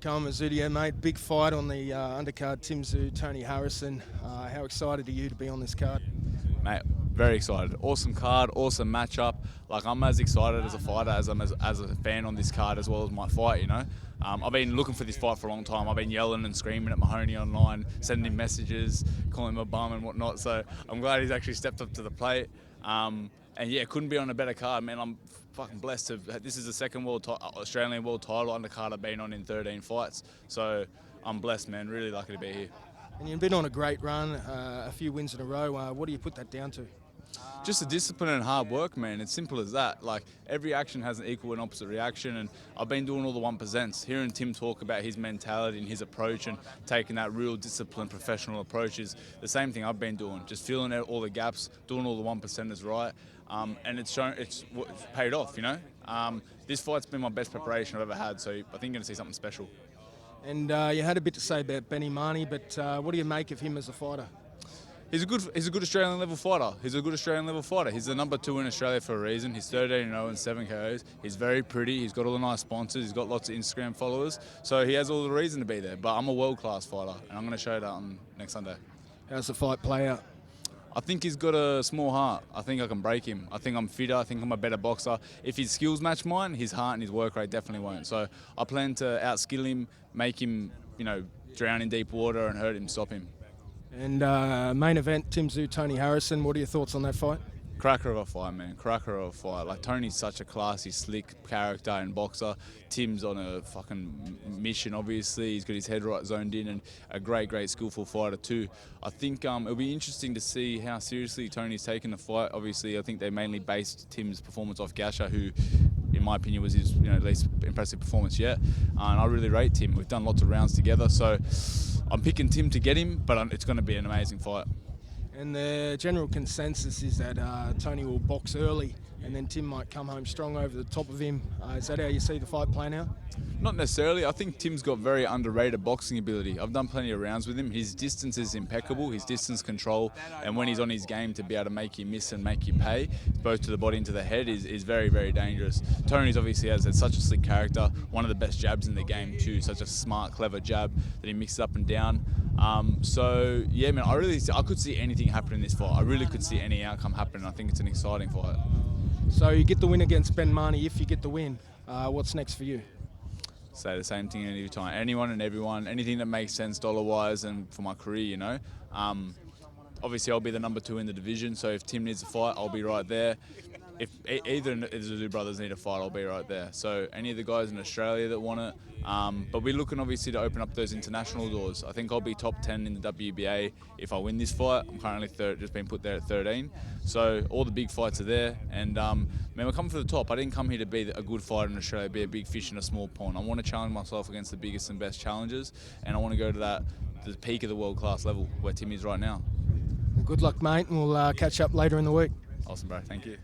Koen Mazoudier, mate. Big fight on the undercard. Tim Tszyu, Tony Harrison. How excited are you to be on this card? Mate, very excited. Awesome card, awesome matchup. Like, I'm as excited as a fighter as I'm as a fan on this card as well as my fight, you know. I've been looking for this fight for a long time. I've been yelling and screaming at Mahoney online, sending him messages, calling him a bum and whatnot. So I'm glad he's actually stepped up to the plate. And yeah, couldn't be on a better card, man. I'm fucking blessed to. This is the second Australian world title undercard I've been on in 13 fights. So I'm blessed, man. Really lucky to be here. And you've been on a great run, a few wins in a row. What do you put that down to? Just the discipline and hard work, man. It's simple as that. Like, every action has an equal and opposite reaction, and I've been doing all the 1%. Hearing Tim talk about his mentality and his approach and taking that real disciplined, professional approach is the same thing I've been doing. Just filling out all the gaps, doing all the 1% is right, and it's paid off, you know. This fight's been my best preparation I've ever had, so I think you're going to see something special. And you had a bit to say about Ben Mahoney, but what do you make of him as a fighter? He's a good Australian level fighter. He's a good Australian level fighter. He's the number 2 in Australia for a reason. He's 13-0 and 7 KOs. He's very pretty. He's got all the nice sponsors. He's got lots of Instagram followers. So he has all the reason to be there. But I'm a world-class fighter, and I'm going to show that on next Sunday. How's the fight play out? I think he's got a small heart. I think I can break him. I think I'm fitter. I think I'm a better boxer. If his skills match mine, his heart and his work rate definitely won't. So I plan to outskill him, make him, you know, drown in deep water and hurt him, stop him. And main event, Tim Tszyu, Tony Harrison. What are your thoughts on that fight? Cracker of a fight, man. Cracker of a fight. Like, Tony's such a classy, slick character and boxer. Tim's on a fucking mission, obviously. He's got his head right zoned in and a great, skillful fighter too. I think it'll be interesting to see how seriously Tony's taken the fight. Obviously, I think they mainly based Tim's performance off Gasha, who, in my opinion, was his least impressive performance yet. And I really rate Tim. We've done lots of rounds together, so I'm picking Tim to get him, but it's going to be an amazing fight. And the general consensus is that Tony will box early and then Tim might come home strong over the top of him. Is that how you see the fight playing out? Not necessarily. I think Tim's got very underrated boxing ability. I've done plenty of rounds with him. His distance is impeccable, his distance control, and when he's on his game, to be able to make you miss and make you pay, both to the body and to the head, is very, dangerous. Tony's obviously has such a slick character, one of the best jabs in the game too, such a smart, clever jab that he mixes up and down. So yeah, man, I could see anything happen in this fight. I really could see any outcome happen. I think it's an exciting fight. So you get the win against Ben Mahoney. If you get the win, what's next for you? Say the same thing any time. Anyone and everyone, anything that makes sense dollar-wise and for my career, you know. Obviously, I'll be the number 2 in the division, so if Tim needs a fight, I'll be right there. If either of the Tszyu brothers need a fight, I'll be right there. So any of the guys in Australia that want it, but we're looking obviously to open up those international doors. I think I'll be top 10 in the WBA if I win this fight. I'm currently just been put there at 13. So all the big fights are there, and man, we're coming for the top. I didn't come here to be a good fighter in Australia, be a big fish in a small pond. I want to challenge myself against the biggest and best challengers, and I want to go to the peak of the world-class level where Tim is right now. Good luck, mate, and we'll catch up later in the week. Awesome, bro. Thank you.